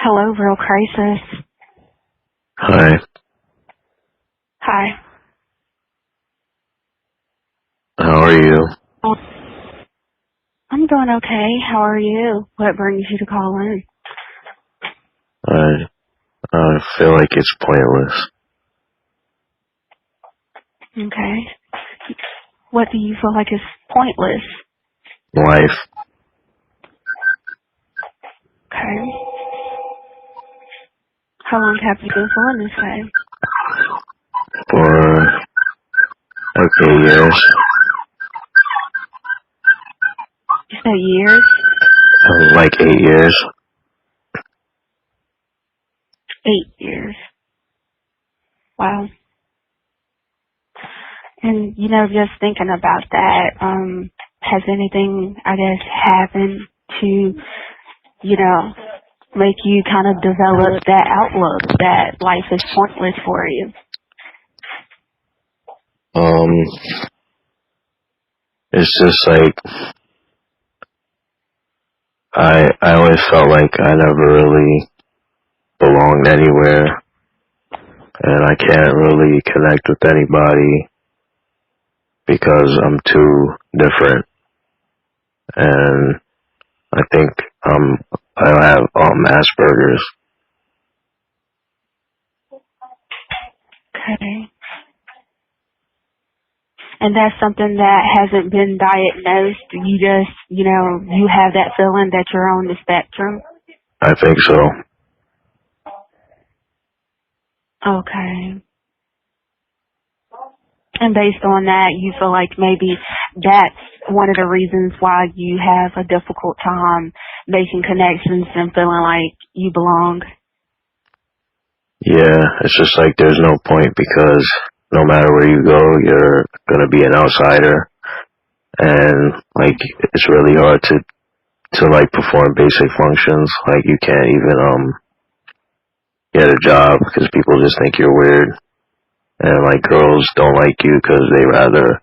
Hello, Real Crisis. Hi, Hi. how are you? Oh, I'm doing okay. How are you? What brings you to call in? I feel like it's pointless. Okay. What do you feel like is pointless? Life Okay. How long have you been feeling this way? for like 8 years, You said years? like 8 years. 8 years. Wow. And, just thinking about that, has anything, I guess, happened to, make you kind of develop that outlook that life is pointless for you? Um, it's just like I always felt like I never really belonged anywhere, and I can't really connect with anybody because I'm too different, and I think I have Asperger's. Okay. And that's something that hasn't been diagnosed. You just, you have that feeling that you're on the spectrum. I think so. Okay. And based on that, you feel like maybe that's one of the reasons why you have a difficult time making connections and feeling like you belong. Yeah, it's just like there's no point because no matter where you go, you're gonna be an outsider, and like it's really hard to like perform basic functions. Like you can't even get a job because people just think you're weird, and like girls don't like you because they rather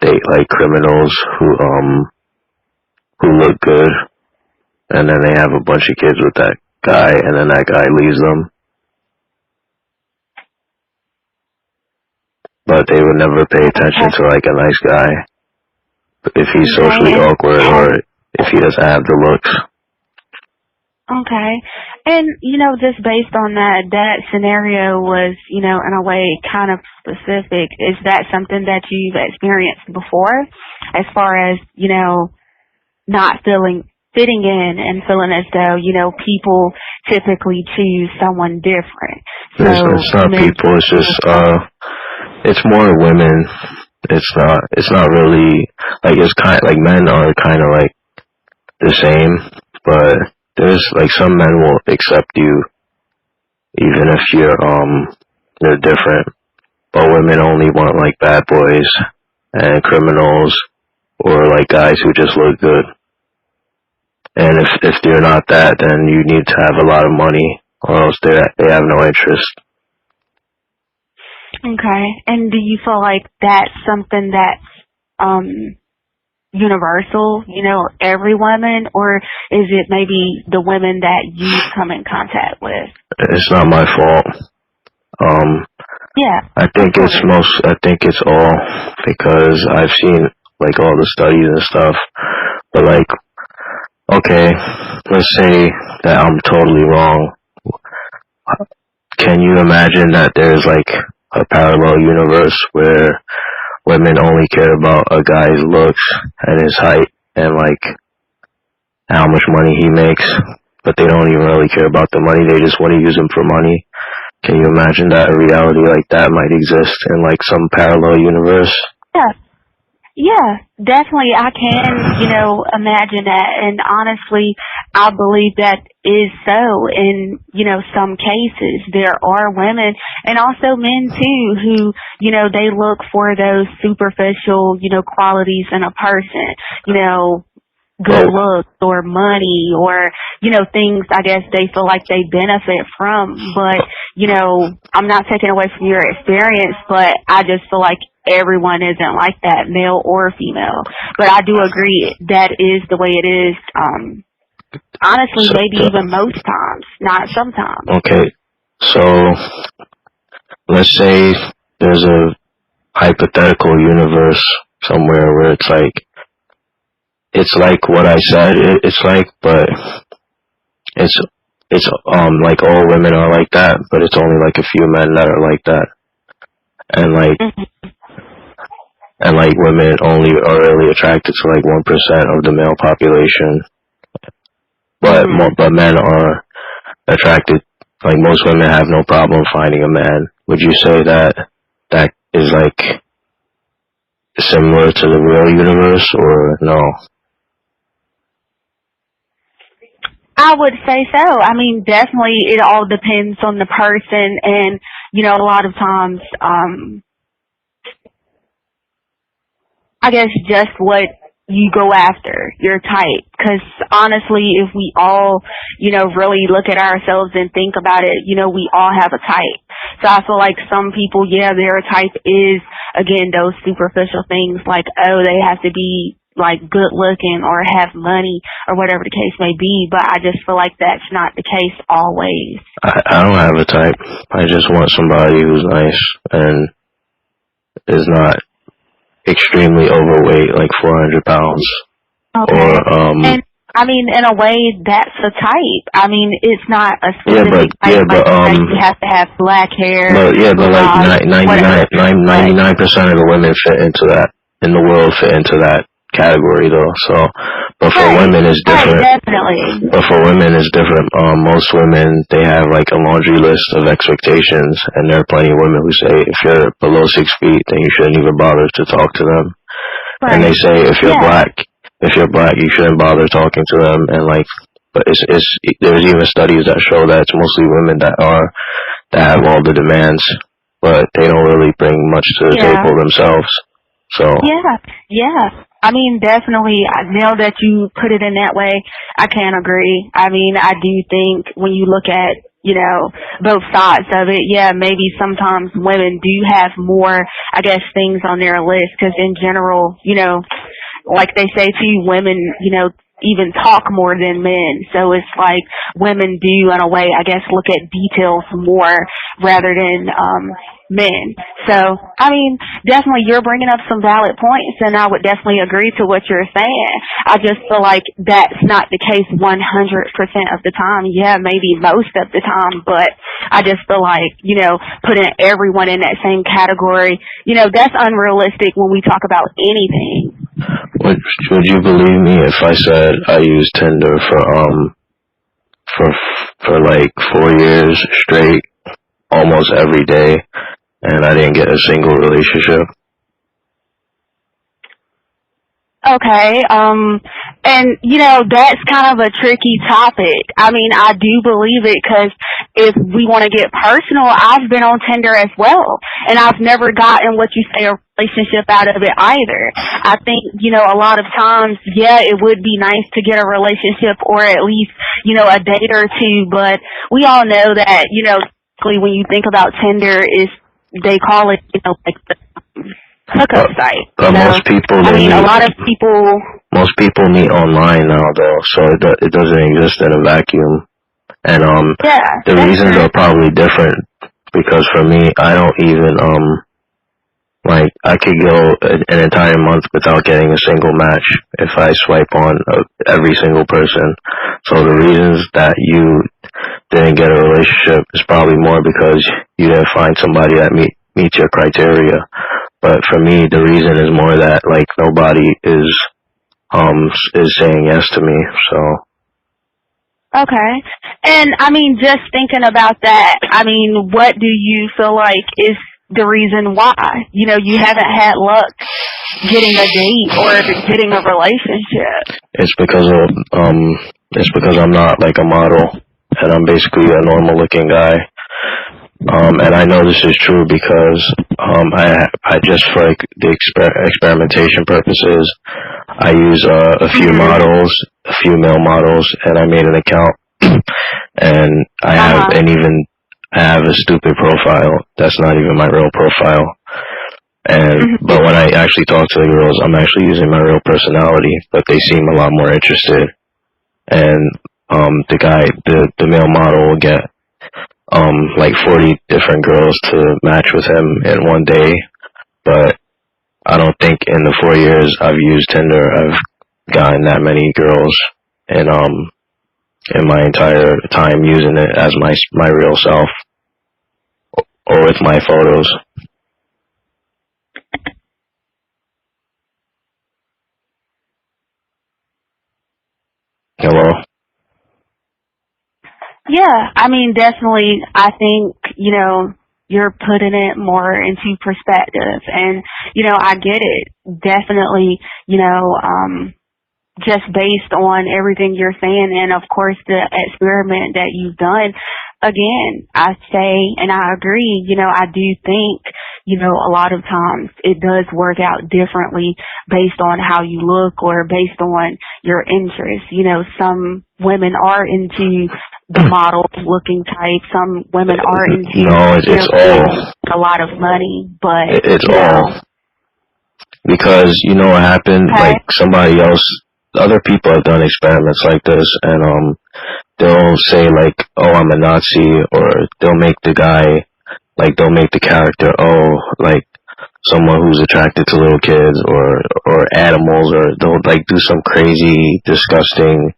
date like criminals who look good, and then they have a bunch of kids with that guy, and then that guy leaves them. But they would never pay attention to like a nice guy if he's Okay. socially And awkward or if he doesn't have the looks. okay. And, just based on that scenario was, in a way kind of specific. Is that something that you've experienced before as far as, not fitting in and feeling as though, people typically choose someone different? It's So not men. people, it's just, it's more women. It's not really, like, it's kind like men are kind of like the same, but there's, like, some men will accept you even if they're different, but women only want, like, bad boys and criminals or, like, guys who just look good. And if they're not that, then you need to have a lot of money or else they have no interest. Okay. And do you feel like that's something that's universal, every woman, or is it maybe the women that you come in contact with? It's not my fault. Yeah, I of think course. I think it's all because I've seen like all the studies and stuff. But like, okay, let's say that I'm totally wrong. Can you imagine that there's like a parallel universe where women only care about a guy's looks and his height and like how much money he makes, but they don't even really care about the money, they just want to use him for money? Can you imagine that a reality like that might exist in like some parallel universe? Yeah, yeah, definitely. I can, imagine that. And honestly, I believe that is so in, some cases. There are women and also men too who, they look for those superficial, qualities in a person, good Well, looks or money or, things I guess they feel like they benefit from. But, I'm not taking away from your experience, but I just feel like everyone isn't like that, male or female. But I do agree that is the way it is, Honestly, maybe even most times, not sometimes. Okay, so let's say there's a hypothetical universe somewhere where it's like what I said it's like, but it's like all women are like that, but it's only like a few men that are like that, and like women only are really attracted to like 1% of the male population, but men are attracted. Like most women have no problem finding a man. Would you say that is like similar to the real universe, or no? I would say so. I mean, definitely it all depends on the person, and, a lot of times, I guess just what you go after, your type. Because honestly, if we all, really look at ourselves and think about it, we all have a type. So I feel like some people, their type is, again, those superficial things like, oh, they have to be like good looking or have money or whatever the case may be. But I just feel like that's not the case always. I don't have a type. I just want somebody who's nice and is not extremely overweight, like 400 pounds. Okay. And I mean, in a way, that's a type. I mean, it's not a specific type. You have to have black hair. But like 99% of the women fit into that, in the world fit into that category though. So, but for women it's different. Right, definitely. But for women it's different. Most women, they have like a laundry list of expectations, and there are plenty of women who say if you're below 6 feet, then you shouldn't even bother to talk to them. Right. And they say if you're black, you shouldn't bother talking to them. And like, but there's even studies that show that it's mostly women that have all the demands, but they don't really bring much to the table themselves. So yeah. I mean, definitely, now that you put it in that way, I can agree. I mean, I do think when you look at, both sides of it, maybe sometimes women do have more, I guess, things on their list, because in general, like they say too, women, even talk more than men. So it's like women do, in a way, I guess, look at details more rather than men. So, I mean, definitely you're bringing up some valid points, and I would definitely agree to what you're saying. I just feel like that's not the case 100% of the time. Yeah, maybe most of the time, but I just feel like, putting everyone in that same category, that's unrealistic when we talk about anything. Would you believe me if I said I used Tinder for like 4 years straight, almost every day, and I didn't get a single relationship? Okay, and that's kind of a tricky topic. I mean, I do believe it, because if we want to get personal, I've been on Tinder as well, and I've never gotten what you say a relationship out of it either. I think, a lot of times, it would be nice to get a relationship, or at least, a date or two, but we all know that, when you think about Tinder, they call it, like the hookup site. But most people, most people meet online now, though, so it doesn't exist in a vacuum. And the reasons are probably different, because for me, I don't even like, I could go an entire month without getting a single match if I swipe on every single person. So the reasons that you didn't get a relationship is probably more because you didn't find somebody that meets your criteria. But for me, the reason is more that, like, nobody is saying yes to me, so. Okay. And, I mean, just thinking about that, I mean, what do you feel like is the reason why? You haven't had luck getting a date or getting a relationship. It's because I'm not, like, a model, and I'm basically a normal-looking guy. And I know this is true because I just, for like the experimentation purposes, I use a few models, a few male models, and I made an account, and I have a stupid profile that's not even my real profile. And but when I actually talk to the girls, I'm actually using my real personality, but they seem a lot more interested. And the male model will get like 40 different girls to match with him in one day. But I don't think in the 4 years I've used Tinder I've gotten that many girls, and in my entire time using it as my real self or with my photos. Hello? Yeah, I mean, definitely, I think, you're putting it more into perspective. And, I get it. Definitely, just based on everything you're saying and, of course, the experiment that you've done. Again, I say, and I agree, I do think, a lot of times it does work out differently based on how you look or based on your interests. Some women are into the model looking type. Some women are into No, it's all a lot of money, but it's all because what happened. Okay. Like somebody else, other people have done experiments like this, and they'll say like, "Oh, I'm a Nazi," or they'll make the guy they'll make the character like someone who's attracted to little kids or animals, or they'll like do some crazy, disgusting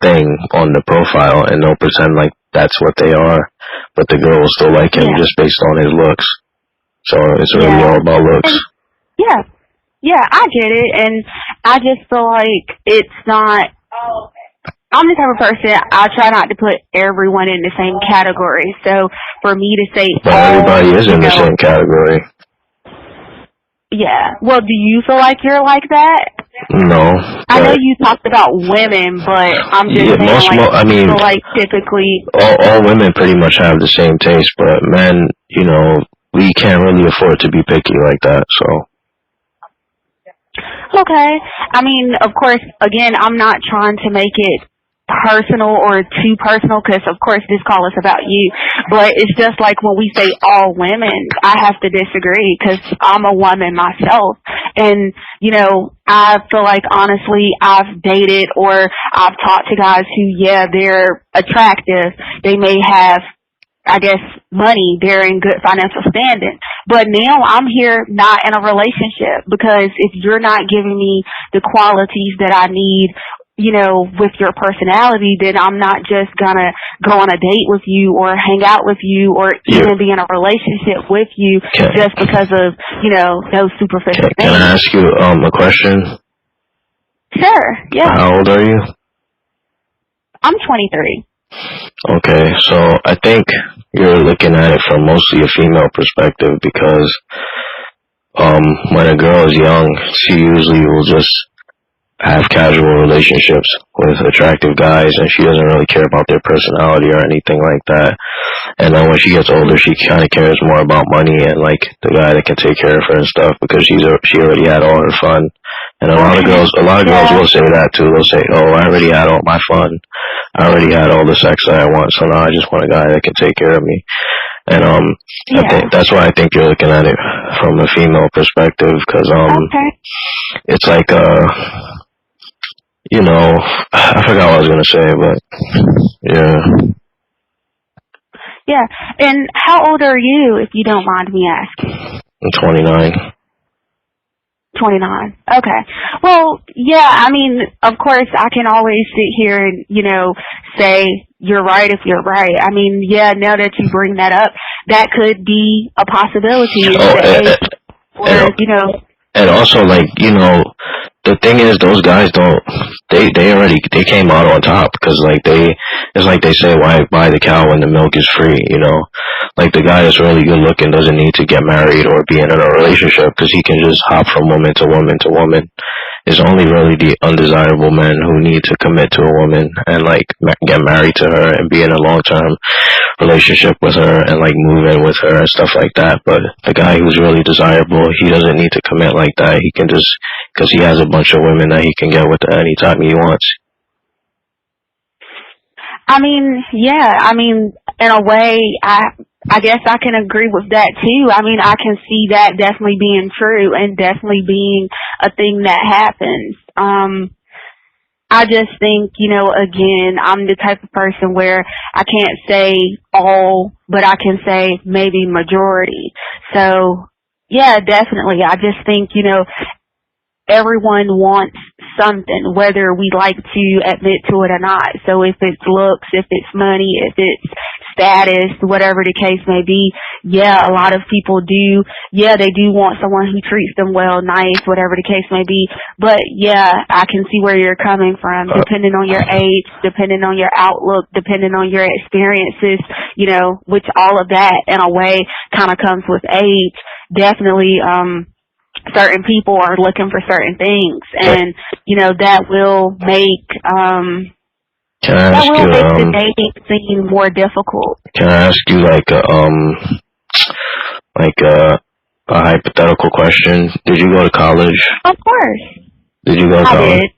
thing on the profile, and they'll pretend like that's what they are, but the girl will still like him just based on his looks. So it's really all about looks. And, I get it, and I just feel like it's not. I'm the type of person, I try not to put everyone in the same category. So for me to say, but everybody is in the same category. Yeah. Well, do you feel like you're like that? No. I know you talked about women, but I'm just saying, I feel like typically all women pretty much have the same taste, but men, we can't really afford to be picky like that. So. Okay. I mean, of course, again, I'm not trying to make it personal or too personal, because of course this call is about you, but it's just like when we say all women, I have to disagree, because I'm a woman myself, and I feel like honestly I've dated or I've talked to guys who they're attractive, they may have, I guess, money, they're in good financial standing, but now I'm here not in a relationship, because if you're not giving me the qualities that I need, with your personality, then I'm not just gonna go on a date with you or hang out with you or even be in a relationship with you just because of, those superficial things. Can I ask you a question? Sure, yeah. How old are you? I'm 23. Okay, so I think you're looking at it from mostly a female perspective, because when a girl is young, she usually will just have casual relationships with attractive guys, and she doesn't really care about their personality or anything like that. And then when she gets older, she kind of cares more about money and like the guy that can take care of her and stuff, because she already had all her fun. And a lot of girls will say that too. They'll say, "Oh, I already had all my fun. I already had all the sex that I want, so now I just want a guy that can take care of me." And I think that's why I think you're looking at it from a female perspective, because it's like I forgot what I was gonna say, but Yeah, and how old are you, if you don't mind me asking? I'm 29. 29. Okay. Well, I mean, of course, I can always sit here and, say you're right if you're right. I mean, now that you bring that up, that could be a possibility. And also, like, the thing is, those guys they came out on top, because it's like they say, why buy the cow when the milk is free, like the guy that's really good looking doesn't need to get married or be in a relationship, because he can just hop from woman to woman to woman. It's only really the undesirable men who need to commit to a woman and like get married to her and be in a long-term relationship with her and like move in with her and stuff like that. But the guy who's really desirable, he doesn't need to commit like that. He can just, because he has a bunch of women that he can get with at any time he wants. I mean, in a way, I guess I can agree with that too. I mean, I can see that definitely being true and definitely being a thing that happens. I just think, again, I'm the type of person where I can't say all, but I can say maybe majority. So, yeah, definitely. I just think, everyone wants something, whether we like to admit to it or not. So if it's looks, if it's money, if it's status, whatever the case may be, yeah, a lot of people do. Yeah, they do want someone who treats them well, nice, whatever the case may be. But yeah, I can see where you're coming from, depending on your age, depending on your outlook, depending on your experiences, which all of that in a way kind of comes with age. Definitely, certain people are looking for certain things, and that will make the dating scene more difficult. Can I ask you a hypothetical question? Did you go to college? Of course. Did you go to college? I did.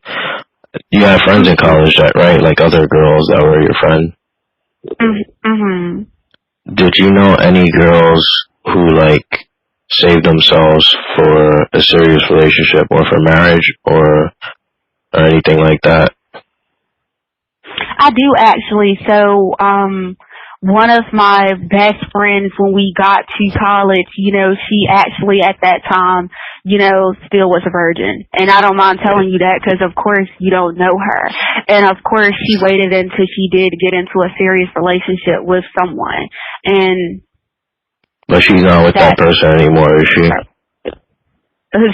You had friends in college, right? Like other girls that were your friend? Mhm. Did you know any girls who saved themselves for a serious relationship or for marriage or anything like that? I do actually. So, one of my best friends when we got to college, she actually at that time, still was a virgin. And I don't mind telling you that because of course you don't know her. And of course she waited until she did get into a serious relationship with someone. But she's not with that person anymore, is she?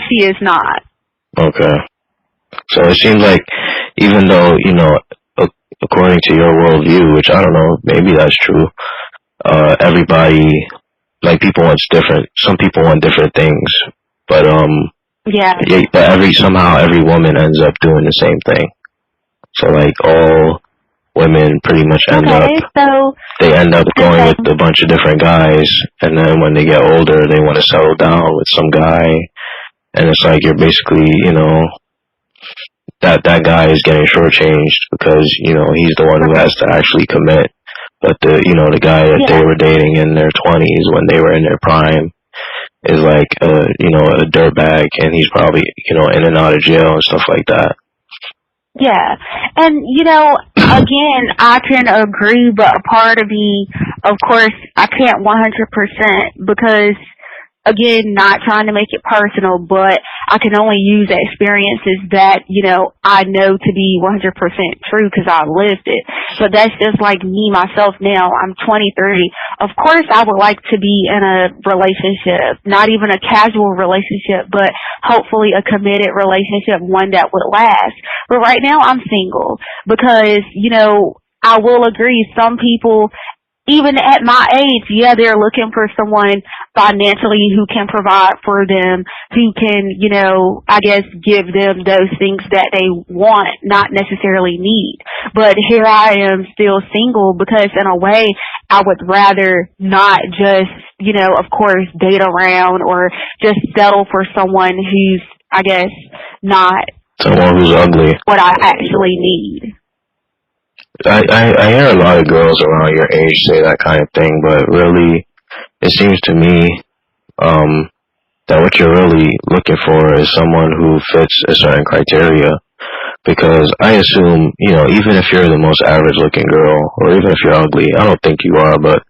She is not. Okay. So it seems like even though, according to your worldview, which I don't know, maybe that's true, everybody, people want different, some people want different things, but somehow every woman ends up doing the same thing. So all women pretty much they end up going with a bunch of different guys, and then when they get older, they want to settle down with some guy, and it's you're basically, that guy is getting shortchanged because, he's the one who has to actually commit. But the guy that they were dating in their 20s when they were in their prime is a dirtbag, and he's probably, in and out of jail and stuff like that. Yeah. And, again, I can agree, but a part of me, of course, I can't 100% because, again, not trying to make it personal, but I can only use experiences that, I know to be 100% true because I lived it. So that's just like me, myself now. I'm 23. Of course, I would like to be in a relationship, not even a casual relationship, but hopefully a committed relationship, one that would last. But right now I'm single because, I will agree, some people, even at my age, they're looking for someone financially who can provide for them, who can, I guess give them those things that they want, not necessarily need. But here I am still single because in a way I would rather not just, of course, date around or just settle for someone who's, I guess, not someone who's ugly. What I actually need. I hear a lot of girls around your age say that kind of thing, but really, it seems to me that what you're really looking for is someone who fits a certain criteria. Because I assume, even if you're the most average-looking girl, or even if you're ugly, I don't think you are, but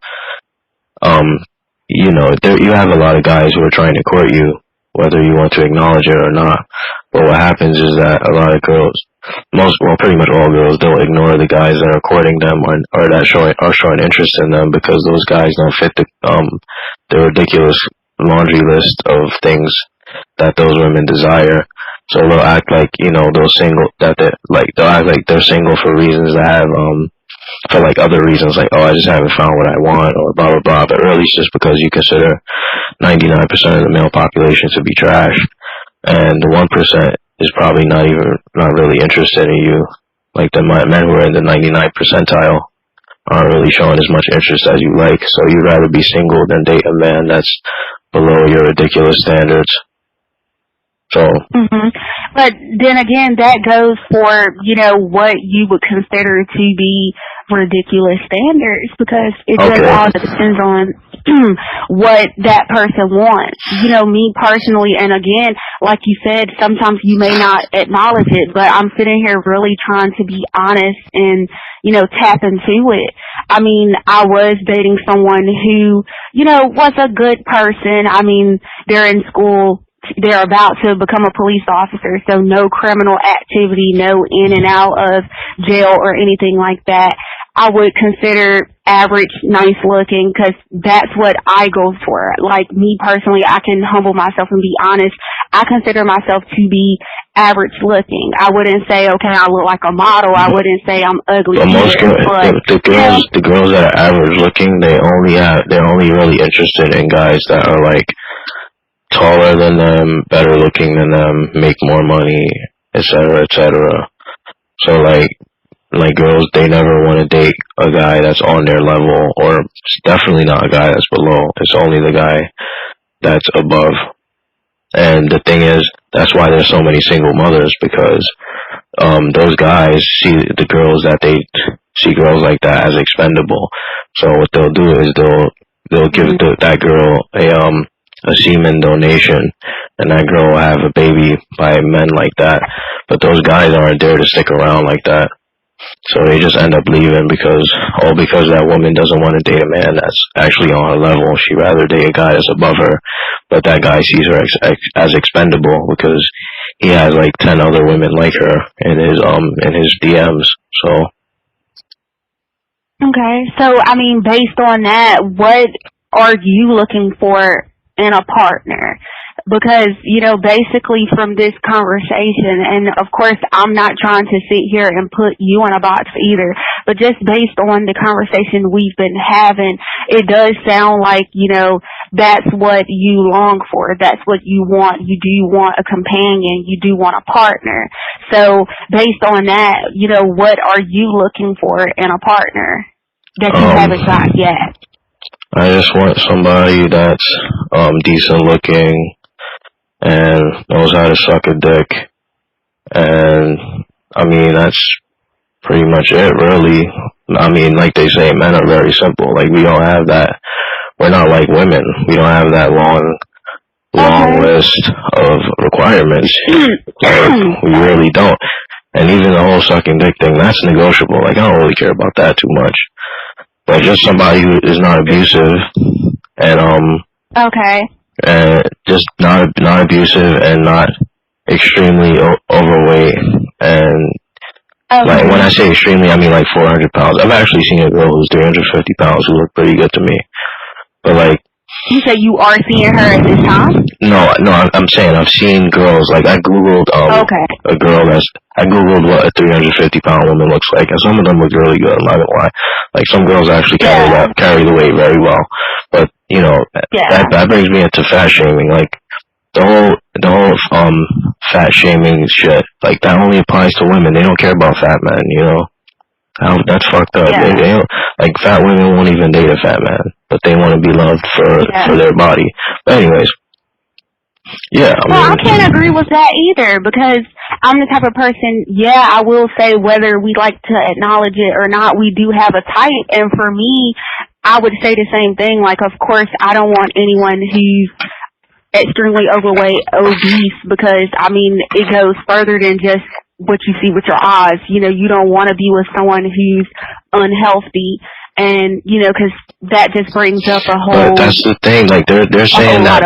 you have a lot of guys who are trying to court you, whether you want to acknowledge it or not. But what happens is that a lot of girls, pretty much all girls, they'll ignore the guys that are courting them or that are showing interest in them because those guys don't fit the ridiculous laundry list of things that those women desire. So they'll act like, they'll act like they're single for reasons that have, for other reasons, I just haven't found what I want, or blah, blah, blah. But really it's just because you consider 99% of the male population to be trash, and the 1% is probably not really interested in you. The men who are in the 99th percentile aren't really showing as much interest as you like, so you'd rather be single than date a man that's below your ridiculous standards. So. But then again, that goes for, you know, what you would consider to be ridiculous standards, because it just all depends on what that person wants. You know, me personally, and again, like you said, sometimes you may not acknowledge it, but I'm sitting here really trying to be honest and, you know, tap into it. I mean, I was dating someone who, you know, was a good person. I mean, they're in school. They're about to become a police officer, so no criminal activity, no in and out of jail or anything like that. I would consider average, nice looking, because that's what I go for. Like, me personally, I can humble myself and be honest. I consider myself to be average looking. I wouldn't say, okay, I look like a model. I wouldn't say I'm ugly. But most the girls that are average looking, they're only really interested in guys that are like taller than them, better looking than them, make more money, etc., etc. So like girls, they never want to date a guy that's on their level, or definitely not a guy that's below. It's only the guy that's above. And the thing is, that's why there's so many single mothers, because those guys see the girls that they see girls like that as expendable. So what they'll do is they'll give that girl a semen donation, and that girl will have a baby by men like that. But those guys aren't there to stick around like that. So they just end up leaving because that woman doesn't want to date a man that's actually on her level. She'd rather date a guy that's above her, but that guy sees her as expendable because he has like 10 other women like her in his DMs. So. Okay, so I mean, based on that, what are you looking for in a partner? Because, you know, basically from this conversation, and of course I'm not trying to sit here and put you in a box either, but just based on the conversation we've been having, it does sound like, you know, that's what you long for. That's what you want. You do want a companion. You do want a partner. So based on that, you know, what are you looking for in a partner that you haven't got yet? I just want somebody that's decent looking and knows how to suck a dick. And I mean, that's pretty much it, really. I mean, like they say, men are very simple. Like, we don't have that. We're not like women. We don't have that long list of requirements. We really don't. And even the whole sucking dick thing, that's negotiable. Like, I don't really care about that too much. But just somebody who is not abusive and and just not abusive and not extremely overweight. And like, when I say extremely, I mean like 400 pounds. I've actually seen a girl who's 350 pounds who looked pretty good to me. But like, you say you are seeing her at this time? No, I'm saying I've seen girls, like I googled a girl I googled what a 350 pound woman looks like, and some of them look really good, I'm not gonna lie. Like, some girls actually carry the weight very well. But, you know, that brings me into fat shaming. Like, the whole fat shaming shit, like, that only applies to women. They don't care about fat men, you know? That's fucked up. They don't, like, fat women won't even date a fat man, but they want to be loved for their body. But anyways, I can't agree with that either, because I'm the type of person, I will say, whether we like to acknowledge it or not, we do have a type. And for me, I would say the same thing. Like, of course, I don't want anyone who's extremely overweight, obese, because, I mean, it goes further than just what you see with your eyes. You know, you don't want to be with someone who's unhealthy, and, you know, because that just brings up a whole... But that's the thing, like, they're saying that...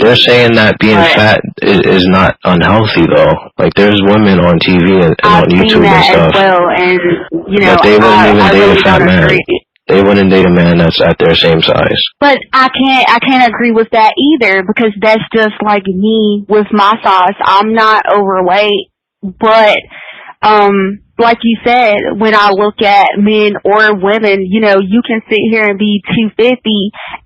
They're saying that being fat is not unhealthy, though. Like, there's women on TV and on YouTube and stuff. As well, and, you know, but they wouldn't even date really a fat man. They wouldn't date a man that's at their same size. But I can't agree with that either, because that's just like me with my size. I'm not overweight, but like you said, when I look at men or women, you know, you can sit here and be 250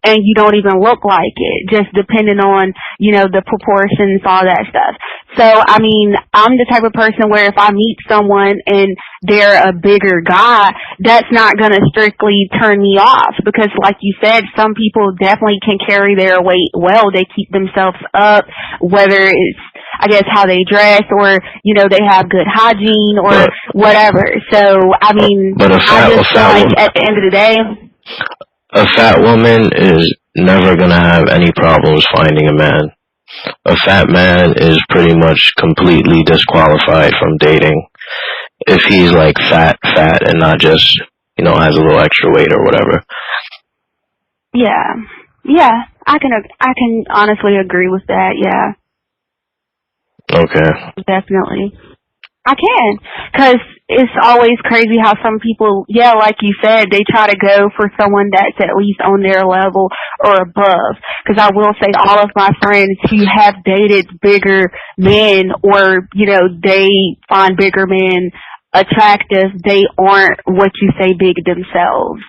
and you don't even look like it, just depending on, you know, the proportions, all that stuff. So, I mean, I'm the type of person where if I meet someone and they're a bigger guy, that's not going to strictly turn me off, because like you said, some people definitely can carry their weight well. They keep themselves up, whether it's I guess, how they dress, or, you know, they have good hygiene or whatever. So, I mean, but I just feel like at the end of the day, a fat woman is never gonna have any problems finding a man. A fat man is pretty much completely disqualified from dating if he's like fat, and not just, you know, has a little extra weight or whatever. yeah, I can honestly agree with that. Yeah, Okay. definitely. I can, because it's always crazy how some people, yeah, like you said, they try to go for someone that's at least on their level or above. Because I will say all of my friends who have dated bigger men, or, you know, they find bigger men attractive, they aren't what you say big themselves.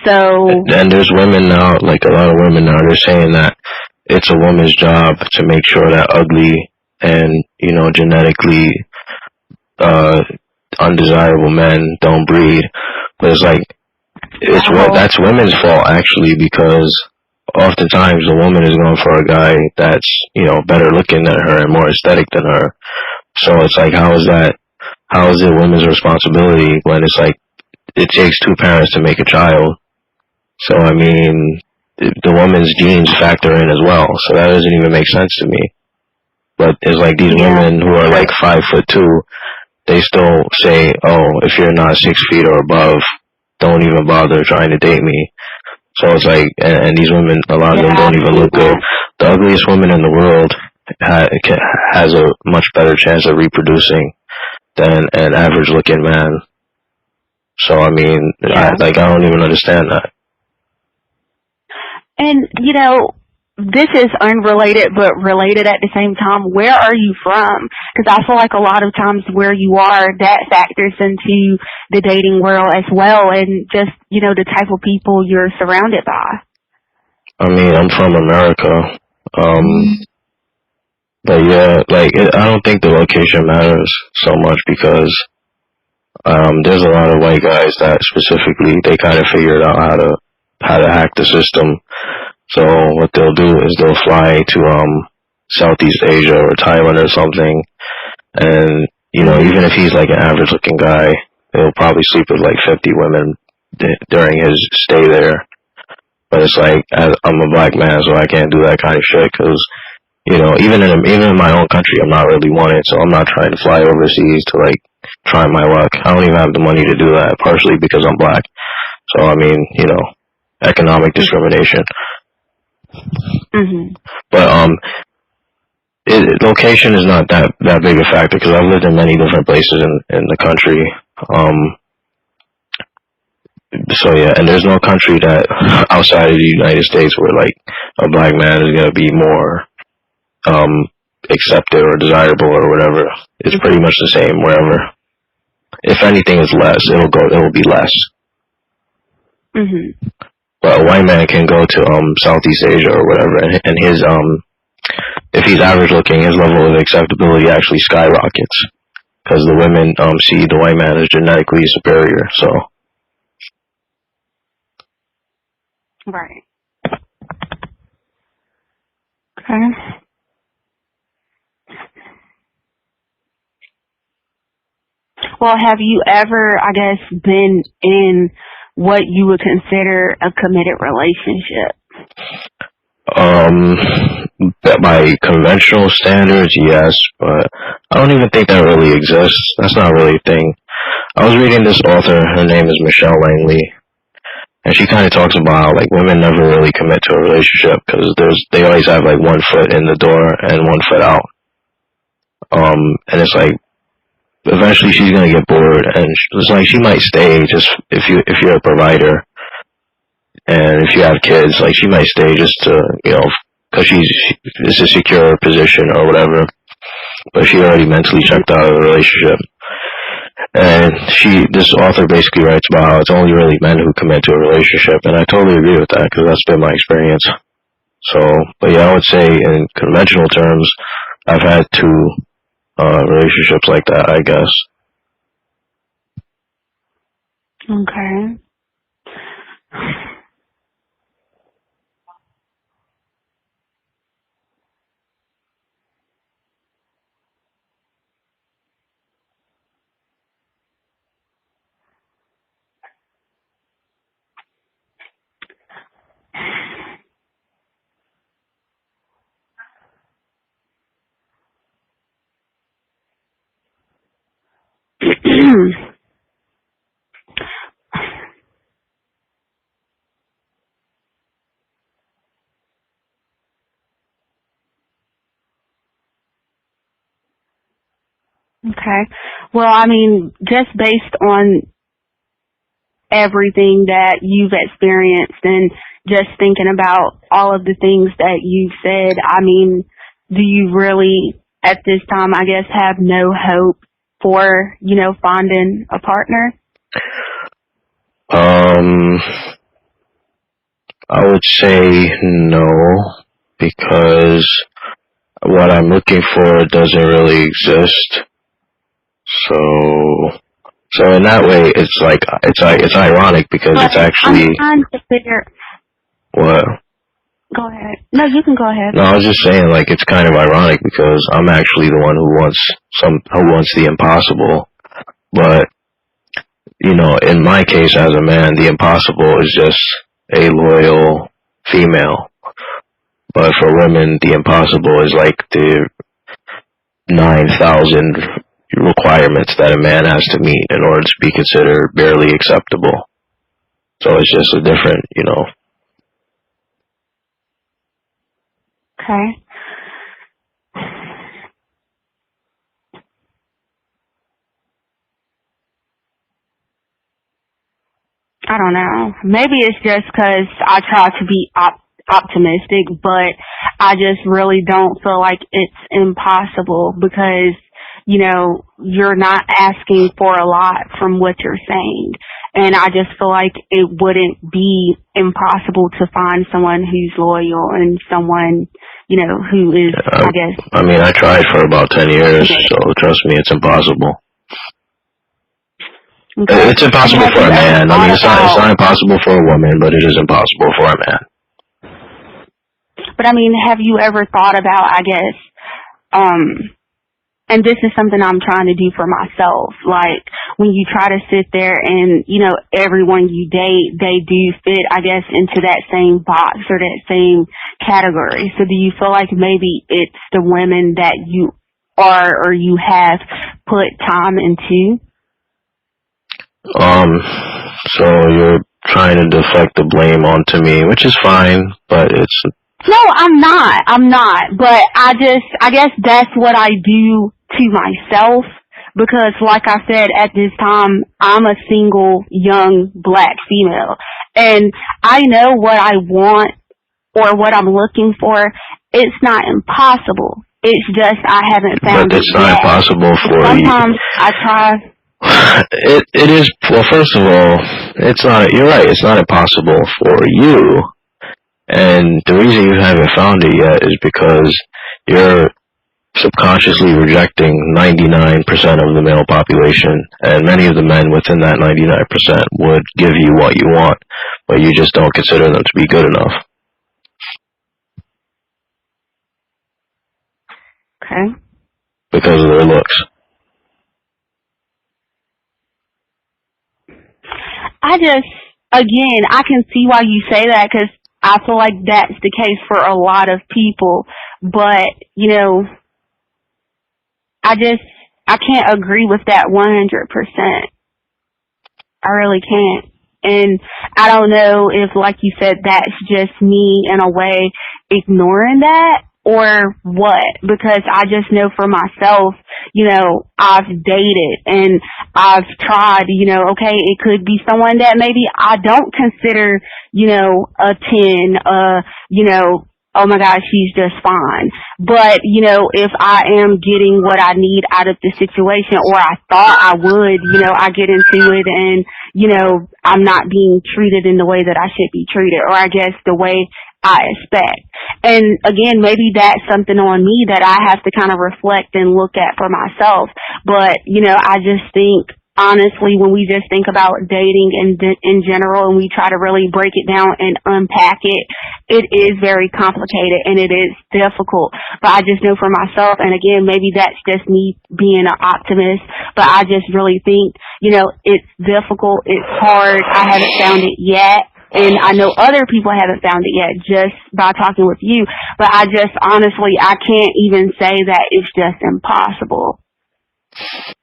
So, And there's women now, like a lot of women now, they're saying that it's a woman's job to make sure that ugly and, you know, genetically undesirable men don't breed. But it's like, that's women's fault actually, because oftentimes the woman is going for a guy that's, you know, better looking than her and more aesthetic than her. So it's like, how is it women's responsibility when it's like it takes two parents to make a child? So I mean, the woman's genes factor in as well. So that doesn't even make sense to me. But it's like these women who are like 5'2", they still say, oh, if you're not 6 feet or above, don't even bother trying to date me. So it's like, and these women, a lot of them don't even look good. The ugliest woman in the world has a much better chance of reproducing than an average looking man. So I mean, I don't even understand that. And, you know, this is unrelated but related at the same time. Where are you from? Because I feel like a lot of times where you are, that factors into the dating world as well, and just, you know, the type of people you're surrounded by. I mean, I'm from America. But yeah, like, I don't think the location matters so much, because there's a lot of white guys that specifically, they kind of figured out how to hack the system. So what they'll do is they'll fly to Southeast Asia or Thailand or something, and, you know, even if he's like an average looking guy, he'll probably sleep with like 50 women during his stay there. But it's like, I'm a black man, so I can't do that kind of shit, because, you know, even in my own country, I'm not really wanted, so I'm not trying to fly overseas to like try my luck. I don't even have the money to do that, partially because I'm black. So I mean, you know, economic discrimination. But location is not that big a factor, because I've lived in many different places in the country. So yeah, and there's no country that outside of the United States where like a black man is gonna be more accepted or desirable or whatever. It's pretty much the same wherever. If anything is less, it will be less. But a white man can go to Southeast Asia or whatever, and his if he's average looking, his level of acceptability actually skyrockets, because the women see the white man as genetically superior. So. Right. Okay. Well, have you ever, I guess, been in what you would consider a committed relationship? By conventional standards, yes, but I don't even think that really exists. That's not really a thing. I was reading this author, her name is Michelle Langley, and she kind of talks about how, like, women never really commit to a relationship, because they always have like one foot in the door and one foot out. And it's like, eventually she's gonna get bored, and it's like she might stay just if you're a provider, and if you have kids, like, she might stay just to, you know, because it's a secure position or whatever. But she already mentally checked out of the relationship. And this author basically writes about how it's only really men who commit to a relationship, and I totally agree with that, because that's been my experience. So, but yeah, I would say in conventional terms, I've had two relationships like that, I guess. Okay. Okay. Well, I mean, just based on everything that you've experienced and just thinking about all of the things that you've said, I mean, do you really, at this time, I guess, have no hope for, finding a partner? I would say no, because what I'm looking for doesn't really exist. So in that way, it's ironic because But it's actually I'm trying to figure. what. Go ahead. No, you can go ahead. No, I was just saying, like, it's kind of ironic because I'm actually the one who wants the impossible. But, in my case as a man, the impossible is just a loyal female. But for women, the impossible is like the 9,000 requirements that a man has to meet in order to be considered barely acceptable. So it's just a different, Okay. I don't know. Maybe it's just because I try to be optimistic, but I just really don't feel like it's impossible because, you're not asking for a lot from what you're saying. And I just feel like it wouldn't be impossible to find someone who's loyal and someone, who is, I guess. I mean, I tried for about 10 years, so trust me, it's impossible. Okay. It's impossible for a man. I mean, it's not impossible for a woman, but it is impossible for a man. But I mean, have you ever thought about, I guess, and this is something I'm trying to do for myself, like when you try to sit there and, everyone you date, they do fit, I guess, into that same box or that same category. So do you feel like maybe it's the women that you are or you have put time into? So you're trying to deflect the blame onto me, which is fine, but it's... No, I'm not. But I guess that's what I do to myself because, like I said, at this time, I'm a single, young, black female. And I know what I want or what I'm looking for. It's not impossible. It's just I haven't found it yet. But it's not impossible for you. Sometimes I try... It is, well, first of all, you're right, it's not impossible for you. And the reason you haven't found it yet is because you're subconsciously rejecting 99% of the male population, and many of the men within that 99% would give you what you want, but you just don't consider them to be good enough. Okay. Because of their looks. Again, I can see why you say that because I feel like that's the case for a lot of people. But, I can't agree with that 100%. I really can't. And I don't know if, like you said, that's just me in a way ignoring that or what, because I just know for myself, I've dated and I've tried, okay, it could be someone that maybe I don't consider, a 10, oh my gosh, she's just fine. But, if I am getting what I need out of the situation or I thought I would, I get into it and, I'm not being treated in the way that I should be treated or I guess the way I expect. And again, maybe that's something on me that I have to kind of reflect and look at for myself. But, I just think, honestly, when we just think about dating in general and we try to really break it down and unpack it, it is very complicated and it is difficult. But I just know for myself, and again, maybe that's just me being an optimist, but I just really think, it's difficult, it's hard, I haven't found it yet. And I know other people haven't found it yet just by talking with you. But I just, honestly, I can't even say that it's just impossible.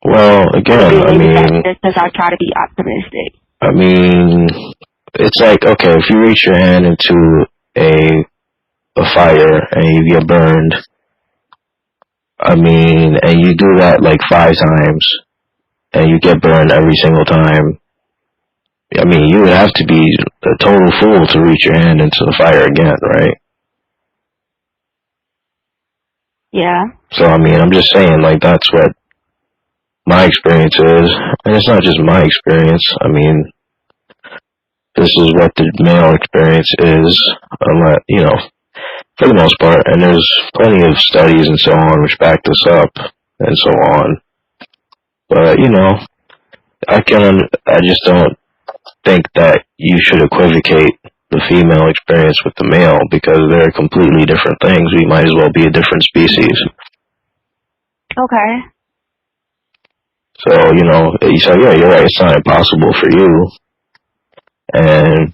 Well, again, I mean... That's just because I try to be optimistic. I mean, it's like, okay, if you reach your hand into a fire and you get burned, I mean, and you do that like 5 times, and you get burned every single time. I mean, you would have to be a total fool to reach your hand into the fire again, right? Yeah. So, I mean, I'm just saying, like, that's what my experience is. And it's not just my experience. I mean, this is what the male experience is, you know, for the most part. And there's plenty of studies and so on which back this up and so on. But, you know, I just don't think that you should equivocate the female experience with the male because they're completely different things. We might as well be a different species. Okay. So, you know, so yeah, you're right. It's not impossible for you. And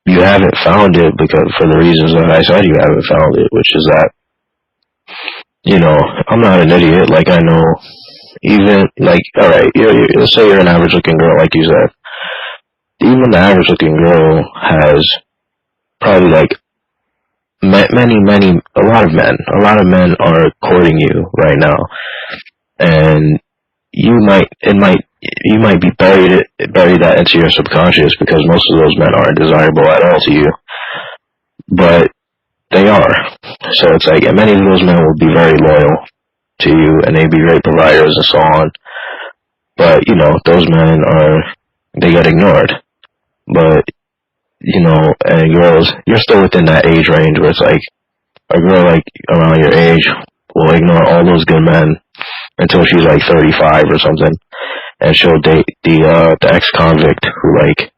you haven't found it because for the reasons that I said you haven't found it, which is that, you know, I'm not an idiot. Like, I know even, like, alright, let's say you're an average looking girl, like you said. Even the average looking girl has probably like a lot of men are courting you right now. And you might be bury that into your subconscious because most of those men aren't desirable at all to you. But they are. So it's like, and many of those men will be very loyal to you and they'd be great providers and so on. But, you know, those men they get ignored. But, you know, and girls, you're still within that age range where it's like, a girl like around your age will ignore all those good men until she's like 35 or something. And she'll date the ex-convict who like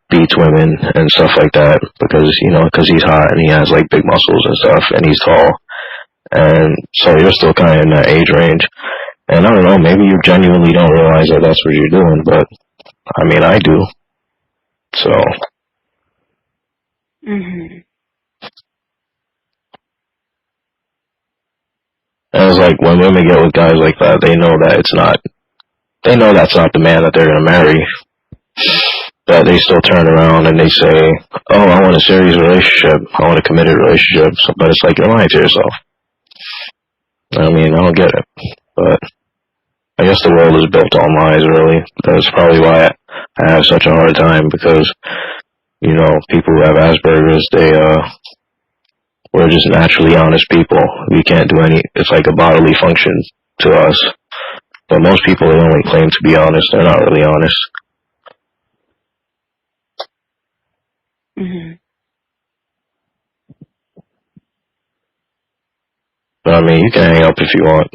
beats women and stuff like that because, you know, because he's hot and he has like big muscles and stuff and he's tall. And so you're still kind of in that age range. And I don't know, maybe you genuinely don't realize that that's what you're doing, but I mean, I do. So. Mhm. And it's like when women get with guys like that, they know that's not the man that they're gonna marry. That they still turn around and they say, "Oh, I want a serious relationship. I want a committed relationship." So, but it's like you're lying to yourself. I mean, I don't get it, but I guess the world is built on lies. Really, that's probably why I have such a hard time because, you know, people who have Asperger's, we're just naturally honest people. We can't do it's like a bodily function to us. But most people, they only claim to be honest. They're not really honest. Mhm. But I mean, you can hang up if you want.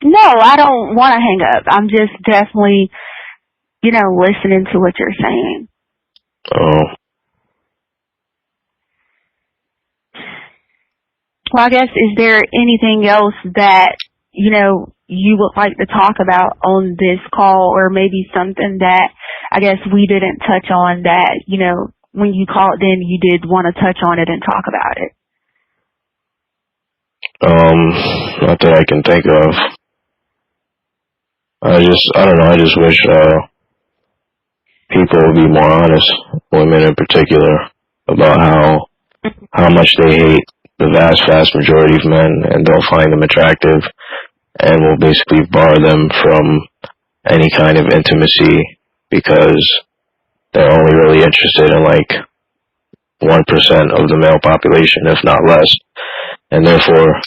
No, I don't want to hang up. I'm just definitely, you know, listening to what you're saying. Oh. Well, I guess, is there anything else that, you know, you would like to talk about on this call, or maybe something that I guess we didn't touch on that, you know, when you called in, you did want to touch on it and talk about it? Not that I can think of. I don't know, I just wish, people would be more honest, women in particular, about how much they hate the vast majority of men and don't find them attractive and will basically bar them from any kind of intimacy because they're only really interested in like 1% of the male population, if not less. And therefore,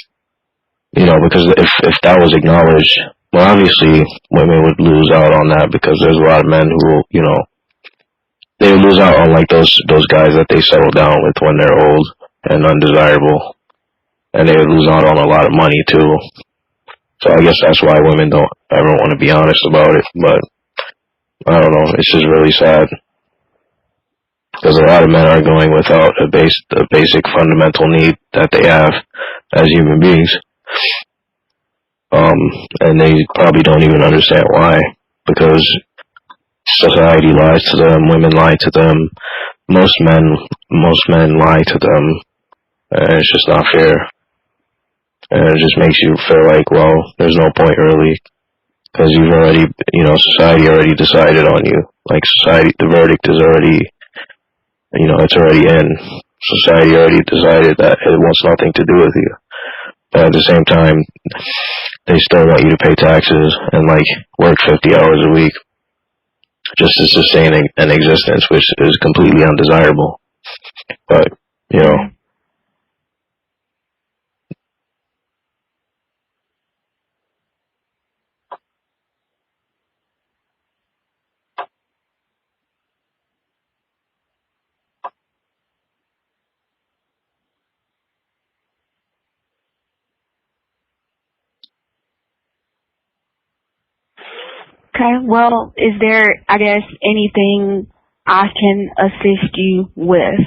you know, because if that was acknowledged, well, obviously women would lose out on that because there's a lot of men who will, you know, they would lose out on like those guys that they settle down with when they're old and undesirable, and they would lose out on a lot of money too. So I guess that's why women don't ever want to be honest about it. But I don't know, it's just really sad because a lot of men are going without a basic fundamental need that they have as human beings. And they probably don't even understand why, because society lies to them, women lie to them, most men lie to them, and it's just not fair. And it just makes you feel like, well, there's no point really, because you've already, you know, society already decided on you. Like society, the verdict is already, you know, it's already in. Society already decided that it wants nothing to do with you. But at the same time, they still want you to pay taxes and like work 50 hours a week just to sustain an existence, which is completely undesirable. But, you know. Okay, well, is there, I guess, anything I can assist you with?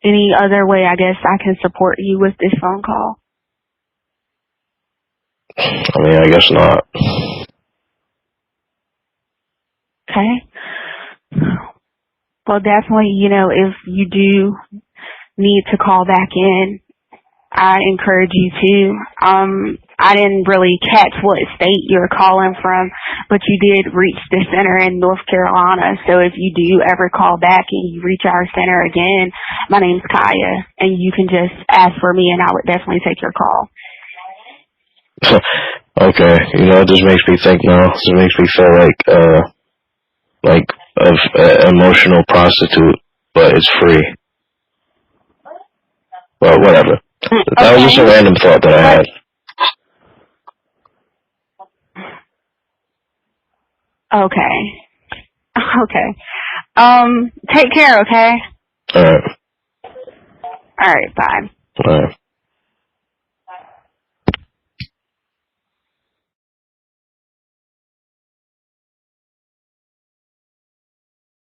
Any other way, I guess, I can support you with this phone call? I mean, I guess not. Okay. Well, definitely, if you do need to call back in, I encourage you to. I didn't really catch what state you're calling from, but you did reach the center in North Carolina. So if you do ever call back and you reach our center again, my name's Kaya, and you can just ask for me, and I would definitely take your call. Okay, this makes me think now. This makes me feel like an emotional prostitute, but it's free. But whatever. That was just a random thought that I had. Okay. Take care, okay? Alright. Alright, bye. Alright.